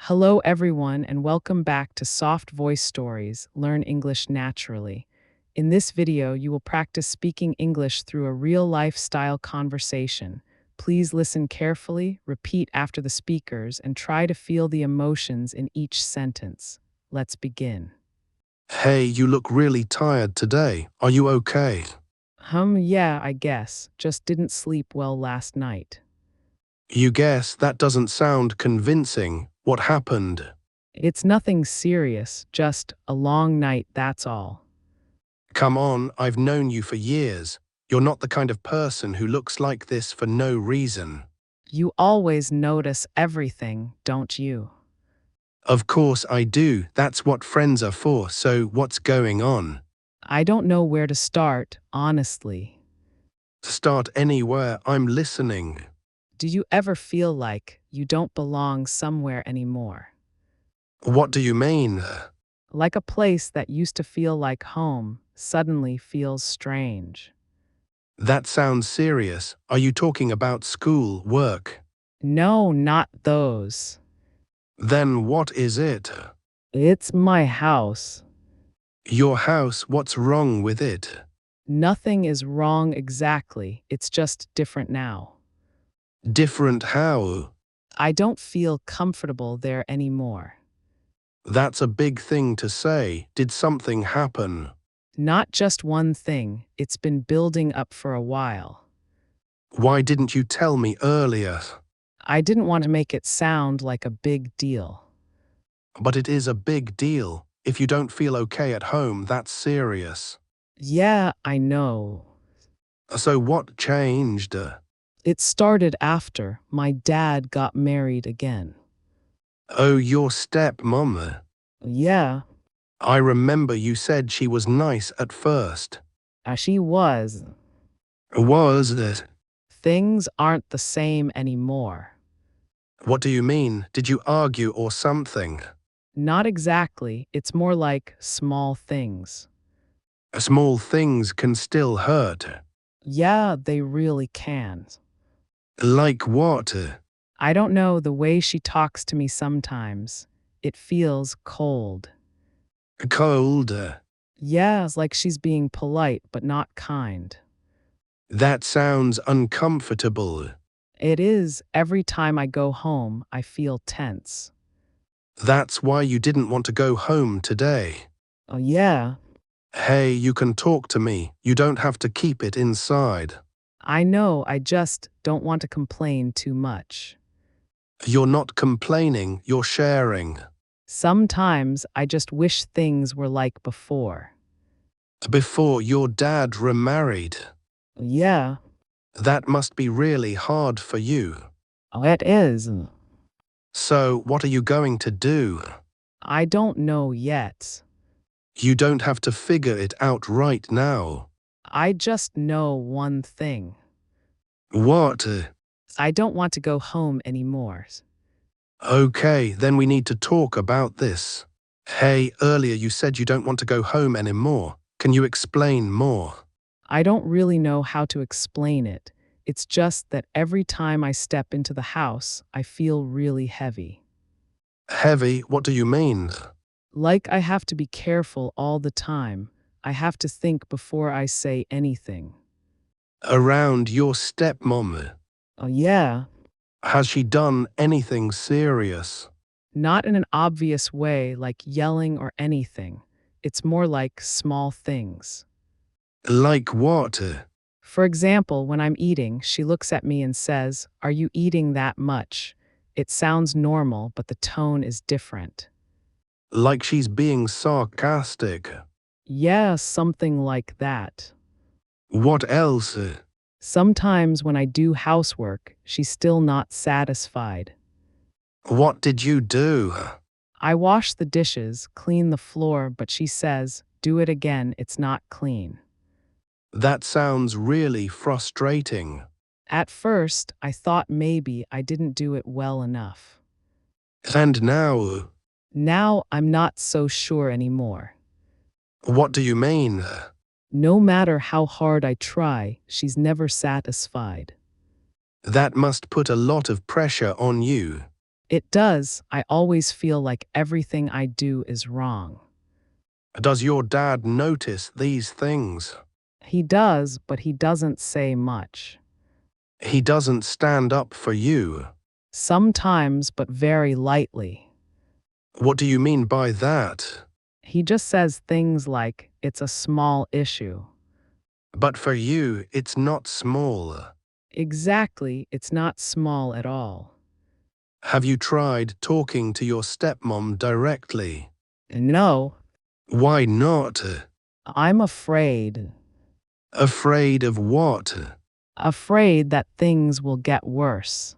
Hello, everyone, and welcome back to Soft Voice Stories Learn English Naturally. In this video, you will practice speaking English through a real life style conversation. Please listen carefully, repeat after the speakers, and try to feel the emotions in each sentence. Let's begin. Hey, you look really tired today. Are you okay? Yeah, I guess. Just didn't sleep well last night. You guess that doesn't sound convincing. What happened? It's nothing serious, just a long night, that's all. Come on, I've known you for years. You're not the kind of person who looks like this for no reason. You always notice everything, don't you? Of course I do. That's what friends are for. So what's going on? I don't know where to start, honestly. Start anywhere. I'm listening. Do you ever feel like you don't belong somewhere anymore? What do you mean? Like a place that used to feel like home suddenly feels strange. That sounds serious. Are you talking about school, work? No, not those. Then what is it? It's my house. Your house, what's wrong with it? Nothing is wrong exactly, it's just different now. Different how? I don't feel comfortable there anymore. That's a big thing to say. Did something happen? Not just one thing, it's been building up for a while. Why didn't you tell me earlier? I didn't want to make it sound like a big deal. But it is a big deal. If you don't feel okay at home, that's serious. Yeah, I know. So what changed? It started after my dad got married again. Oh, your stepmom. Yeah, I remember you said she was nice at first. she was. Was it? Things aren't the same anymore. What do you mean? Did you argue or something? Not exactly, it's more like small things. Small things can still hurt. Yeah, they really can. Like what? I don't know, the way she talks to me sometimes. It feels cold. Cold. Yeah, it's like she's being polite but not kind. That sounds uncomfortable. It is. Every time I go home, I feel tense. That's why you didn't want to go home today. Oh, yeah, Hey, you can talk to me. You don't have to keep it inside. I know, I just don't want to complain too much. You're not complaining, you're sharing. Sometimes I just wish things were like before. Before your dad remarried. Yeah, That must be really hard for you. oh, it is. So, what are you going to do? I don't know yet. You don't have to figure it out right now. I just know one thing. What? I don't want to go home anymore. Okay, then we need to talk about this. Hey, earlier you said you don't want to go home anymore. Can you explain more? I don't really know how to explain it. It's just that every time I step into the house, I feel really heavy. Heavy, what do you mean? Like I have to be careful all the time. I have to think before I say anything. Around your stepmom. Oh, yeah, Has she done anything serious? not in an obvious way like yelling or anything. It's more like small things. Like what? For example, when I'm eating, she looks at me and says, "Are you eating that much?" It sounds normal, but the tone is different. Like she's being sarcastic. Yeah, something like that. What else? Sometimes when I do housework, she's still not satisfied. What did you do? I wash the dishes, clean the floor, but she says, "Do it again, it's not clean." That sounds really frustrating. At first, I thought maybe I didn't do it well enough. And now? Now I'm not so sure anymore. What do you mean? No matter how hard I try, she's never satisfied. That must put a lot of pressure on you. It does. I always feel like everything I do is wrong. Does your dad notice these things? He does, but he doesn't say much. He doesn't stand up for you. Sometimes, but very lightly. What do you mean by that? He just says things like, it's a small issue. But for you, it's not small. Exactly, it's not small at all. Have you tried talking to your stepmom directly? No, Why not? I'm afraid. Afraid of what? Afraid that things will get worse.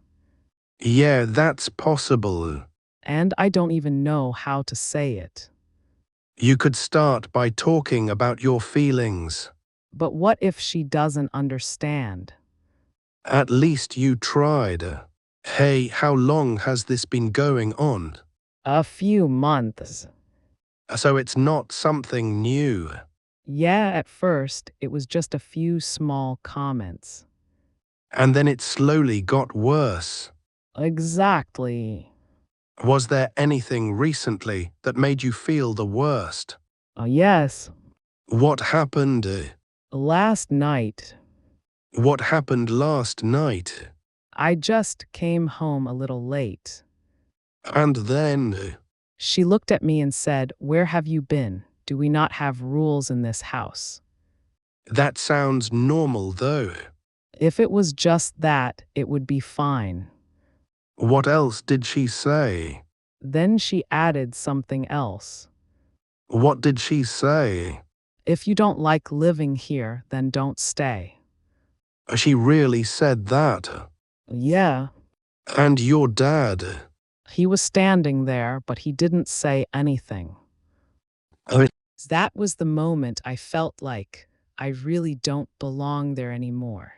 Yeah, that's possible. And I don't even know how to say it. You could start by talking about your feelings. But what if she doesn't understand? At least you tried. Hey, how long has this been going on? A few months. So it's not something new. Yeah, at first, it was just a few small comments. And then it slowly got worse. Exactly. Was there anything recently that made you feel the worst? Yes, What happened? last night, What happened last night? I just came home a little late. And then, She looked at me and said, "Where have you been? Do we not have rules in this house?" that sounds normal though. If it was just that, it would be fine. What else did she say? Then she added something else. What did she say? If you don't like living here, then don't stay. She really said that. Yeah, And your dad? he was standing there, but he didn't say anything. I That was the moment I felt like I really don't belong there anymore.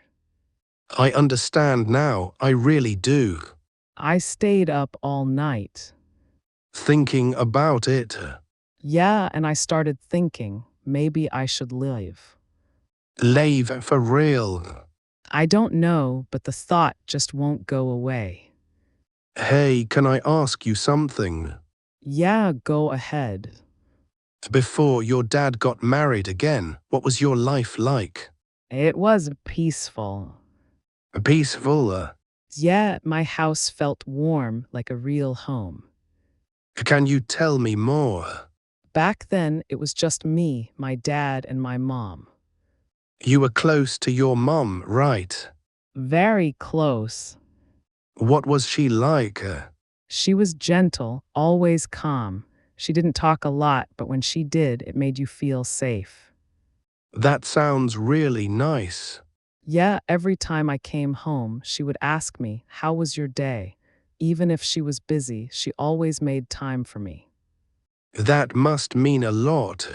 I understand now, I really do. I stayed up all night. Thinking about it. Yeah, and I started thinking maybe I should leave. Leave for real. I don't know, but the thought just won't go away. Hey, can I ask you something? Yeah, go ahead. Before your dad got married again, what was your life like? It was peaceful. Peaceful? Yeah, my house felt warm like a real home. Can you tell me more? Back then, it was just me, my dad, and my mom. You were close to your mum, right? Very close. What was she like? She was gentle, always calm. She didn't talk a lot, but when she did, it made you feel safe. That sounds really nice. Yeah, every time I came home, she would ask me, "How was your day?" Even if she was busy, she always made time for me. That must mean a lot.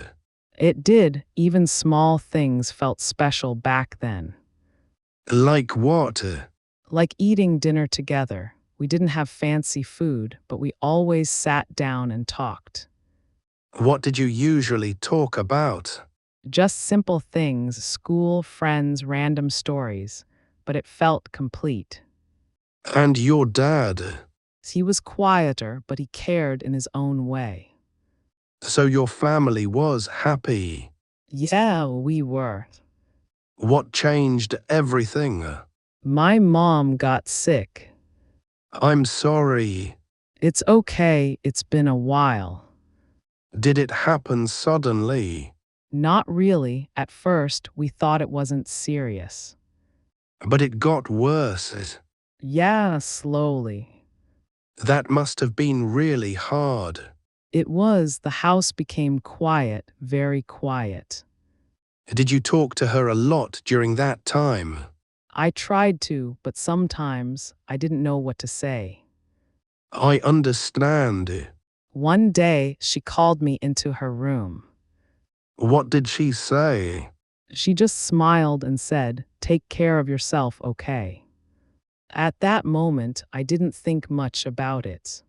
It did, even small things felt special back then. Like what? Like eating dinner together. We didn't have fancy food, but we always sat down and talked. What did you usually talk about? Just simple things, school, friends, random stories, but it felt complete. And your dad? He was quieter, but he cared in his own way. So your family was happy. Yeah, we were. What changed everything? My mom got sick. I'm sorry. It's okay, it's been a while. Did it happen suddenly? Not really. At first, we thought it wasn't serious. But it got worse. Yeah, slowly. That must have been really hard. It was, the house became quiet, very quiet. Did you talk to her a lot during that time? I tried to, but sometimes I didn't know what to say. I understand. One day, she called me into her room. What did she say? She just smiled and said, "Take care of yourself, okay?" At that moment, I didn't think much about it.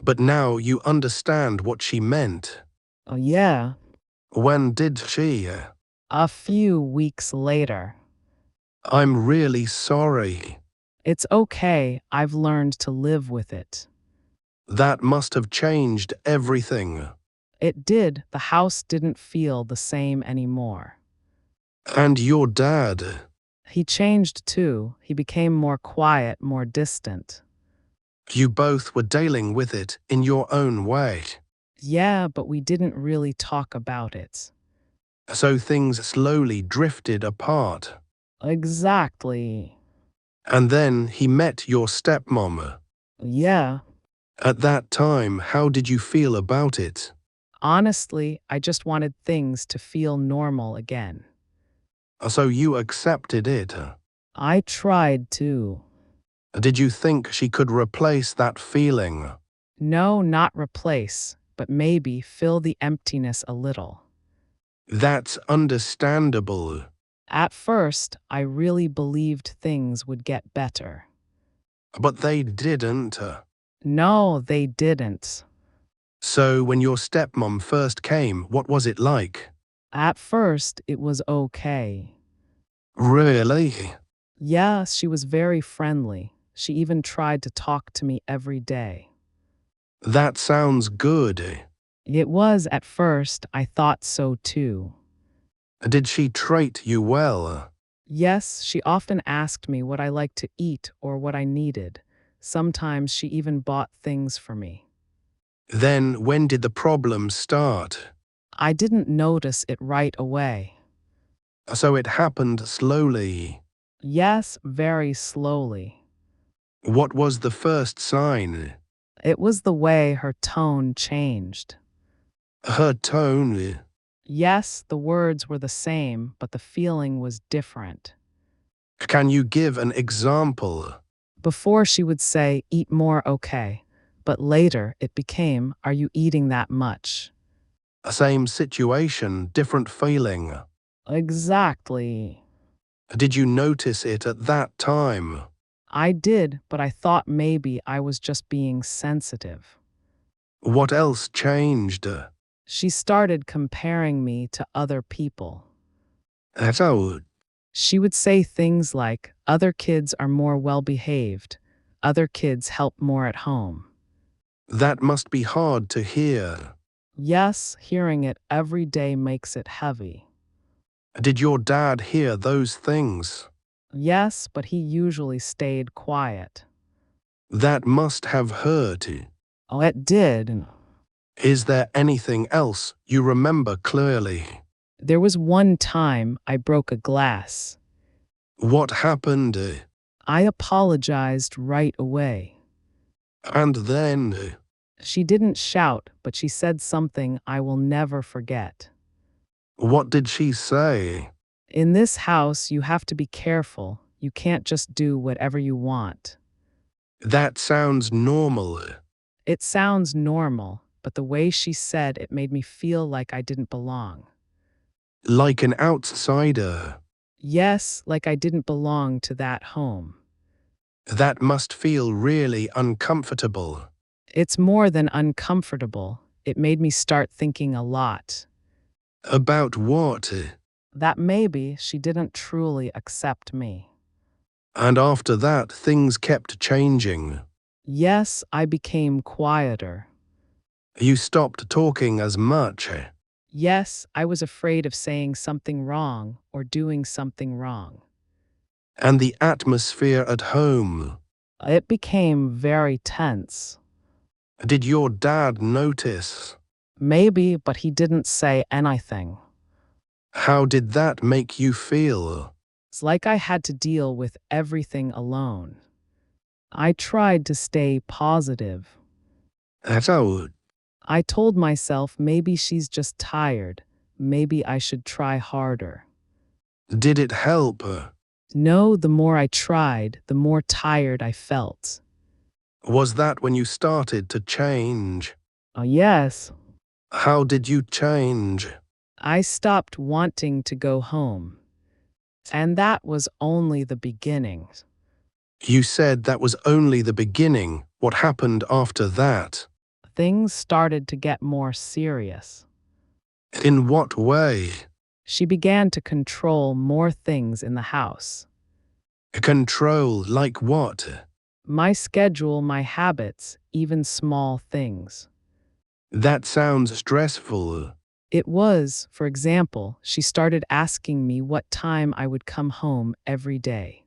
But now you understand what she meant. Oh, yeah. When did she? A few weeks later. I'm really sorry. It's okay, I've learned to live with it. That must have changed everything. It did. The house didn't feel the same anymore. And your dad? He changed too. He became more quiet, more distant. You both were dealing with it in your own way. Yeah, but we didn't really talk about it. So things slowly drifted apart. Exactly. And then he met your stepmom. Yeah. At that time, how did you feel about it? Honestly, I just wanted things to feel normal again. So you accepted it. I tried to. Did you think she could replace that feeling? No, not replace, but maybe fill the emptiness a little. That's understandable. At first, I really believed things would get better. But they didn't. No, they didn't. So when your stepmom first came, what was it like? At first, it was okay. Really? Yeah, she was very friendly. She even tried to talk to me every day. That sounds good. It was at first, I thought so too. Did she treat you well? Yes, she often asked me what I liked to eat or what I needed. Sometimes she even bought things for me. Then when did the problem start? I didn't notice it right away. So it happened slowly. Yes, very slowly. What was the first sign? It was the way her tone changed. Her tone. Yes, the words were the same, but the feeling was different. Can you give an example? Before she would say, "Eat more, okay." But later it became, "Are you eating that much?" Same situation, different feeling. Exactly. Did you notice it at that time? I did, but I thought maybe I was just being sensitive. What else changed? She started comparing me to other people. So, She would say things like, "Other kids are more well behaved. Other kids help more at home." that must be hard to hear. Yes, hearing it every day makes it heavy. Did your dad hear those things? Yes, but he usually stayed quiet. That must have hurt. Oh, it did. Is there anything else you remember clearly? There was one time I broke a glass. What happened? I apologized right away. And then, She didn't shout, but she said something I will never forget. what did she say? In this house, you have to be careful. You can't just do whatever you want. That sounds normal. It sounds normal, but the way she said it made me feel like I didn't belong. Like an outsider. Yes, like I didn't belong to that home. That must feel really uncomfortable. It's more than uncomfortable. It made me start thinking a lot. About what? That maybe she didn't truly accept me. And after that, things kept changing. Yes, I became quieter. You stopped talking as much. Yes, I was afraid of saying something wrong or doing something wrong. And the atmosphere at home. It became very tense. Did your dad notice? Maybe, but he didn't say anything. How did that make you feel? It's like I had to deal with everything alone. I tried to stay positive. So, I told myself maybe she's just tired. Maybe I should try harder. did it help? No, the more I tried, the more tired I felt. Was that when you started to change? Oh, yes. How did you change? I stopped wanting to go home. And that was only the beginning. You said that was only the beginning. What happened after that? Things started to get more serious. In what way? She began to control more things in the house. Control like what? My schedule, my habits, even small things. That sounds stressful. It was, for example, she started asking me what time I would come home every day.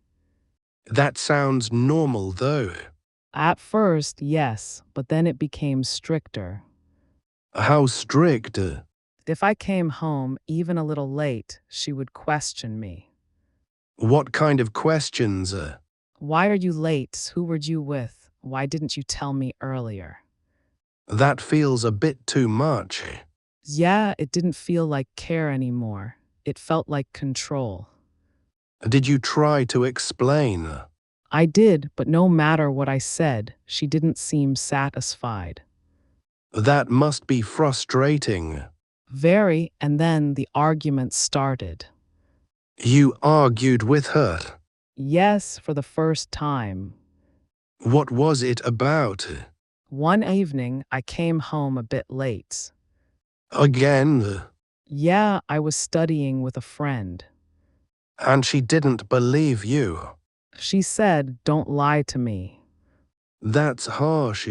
That sounds normal, though. At first, yes, but then it became stricter. How strict? If I came home even a little late, she would question me. What kind of questions? Why are you late? Who were you with? Why didn't you tell me earlier? That feels a bit too much. Yeah, it didn't feel like care anymore. It felt like control. Did you try to explain? I did, but no matter what I said, she didn't seem satisfied. That must be frustrating. Very, and then the argument started. You argued with her. Yes, for the first time. What was it about? One evening, I came home a bit late. Again? Yeah, I was studying with a friend. And she didn't believe you. She said, "Don't lie to me." That's harsh.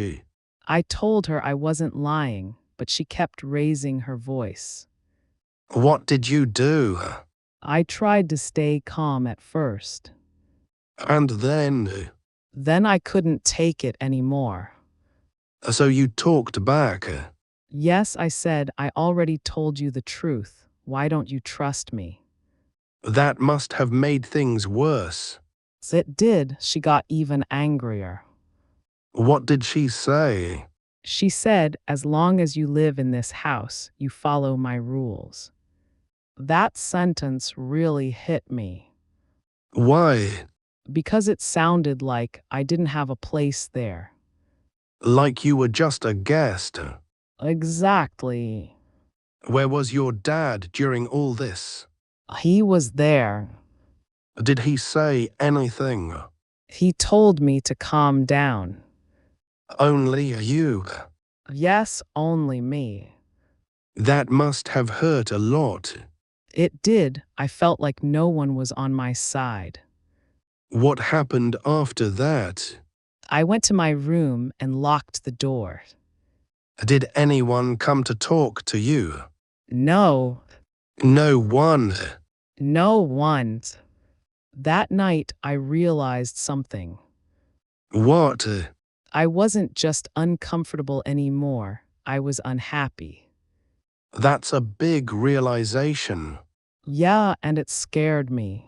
I told her I wasn't lying, but she kept raising her voice. What did you do? I tried to stay calm at first. And then? Then I couldn't take it anymore. So you talked back. Yes, I said, I already told you the truth. Why don't you trust me? That must have made things worse. It did. She got even angrier. What did she say? She said, as long as you live in this house, you follow my rules. That sentence really hit me Why? because it sounded like I didn't have a place there. Like you were just a guest. Exactly. Where was your dad during all this? He was there. Did he say anything? He told me to calm down. Only you. Yes, only me. That must have hurt a lot. It did. I felt like no one was on my side. What happened after that? I went to my room and locked the door. Did anyone come to talk to you? No, No one. no one. That night, I realized something. What? I wasn't just uncomfortable anymore, I was unhappy. That's a big realization. Yeah, and it scared me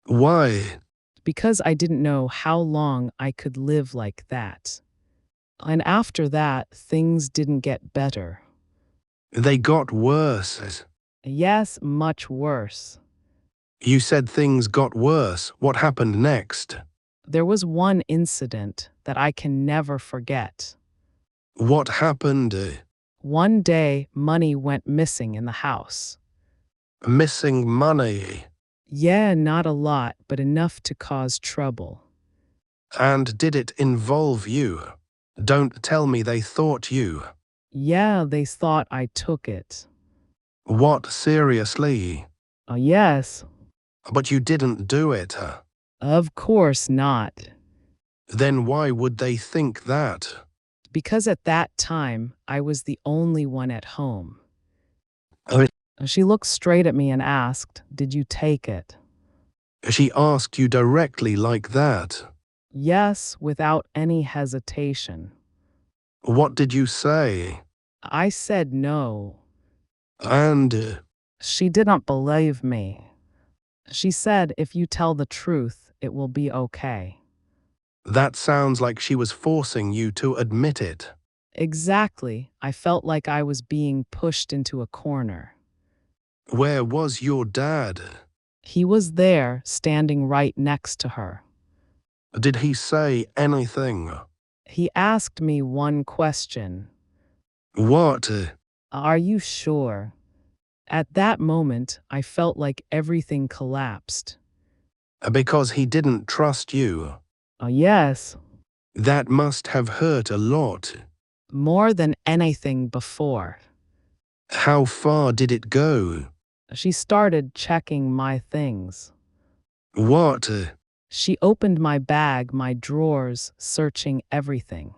Why? because I didn't know how long I could live like that. And after that, things didn't get better. They got worse. Yes, much worse. You said things got worse. What happened next? There was one incident that I can never forget. What happened? One day, money went missing in the house. Missing money. Yeah, not a lot, but enough to cause trouble. And did it involve you? Don't tell me they thought you. Yeah, they thought I took it. What, seriously? Yes, But you didn't do it. of course not. Then why would they think that? Because at that time, I was the only one at home. Oh, She looked straight at me and asked, "Did you take it?" she asked you directly like that. Yes, without any hesitation. What did you say? I said no. And She didn't believe me. She said, "If you tell the truth, it will be okay." that sounds like she was forcing you to admit it. Exactly. I felt like I was being pushed into a corner. Where was your dad? He was there, standing right next to her. Did he say anything? He asked me one question. What? Are you sure? At that moment, I felt like everything collapsed. Because he didn't trust you. Yes, That must have hurt a lot. more than anything before. How far did it go? She started checking my things. What? She opened my bag, my drawers, searching everything.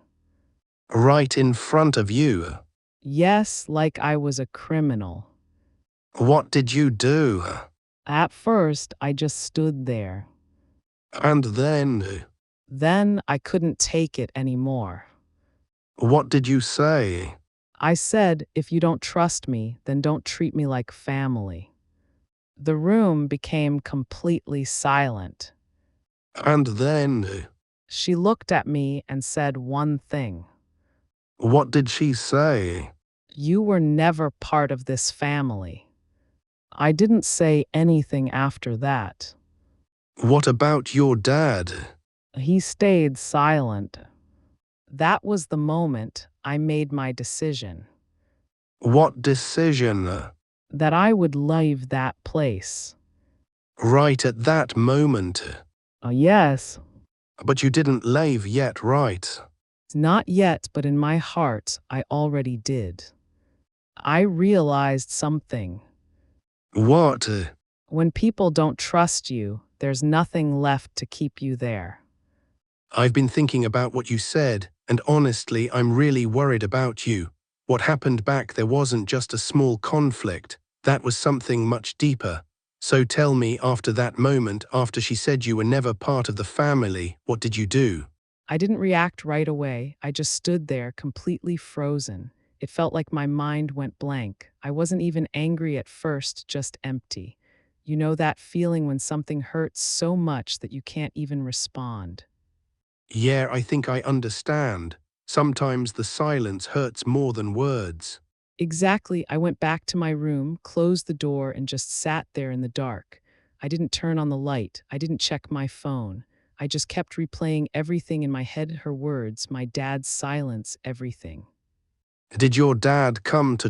Right in front of you. Yes, like I was a criminal. What did you do? At first, I just stood there. And then, Then I couldn't take it anymore. what did you say? I said, if you don't trust me, then don't treat me like family. The room became completely silent. And then, She looked at me and said one thing. what did she say? You were never part of this family. I didn't say anything after that. What about your dad? He stayed silent. That was the moment I made my decision What decision? that I would leave that place. Right at that moment. Yes, But you didn't leave yet, right? not yet, but in my heart, I already did. I realized something. What? When people don't trust you, there's nothing left to keep you there. I've been thinking about what you said, and honestly, I'm really worried about you. What happened back there wasn't just a small conflict, that was something much deeper. So tell me, after that moment, after she said you were never part of the family, what did you do? I didn't react right away. I just stood there, completely frozen. It felt like my mind went blank. I wasn't even angry at first, just empty. You know that feeling when something hurts so much that you can't even respond. Yeah, I think I understand. Sometimes the silence hurts more than words. Exactly. I went back to my room, closed the door, and just sat there in the dark. I didn't turn on the light. I didn't check my phone. I just kept replaying everything in my head, her words, my dad's silence, everything. Did your dad come to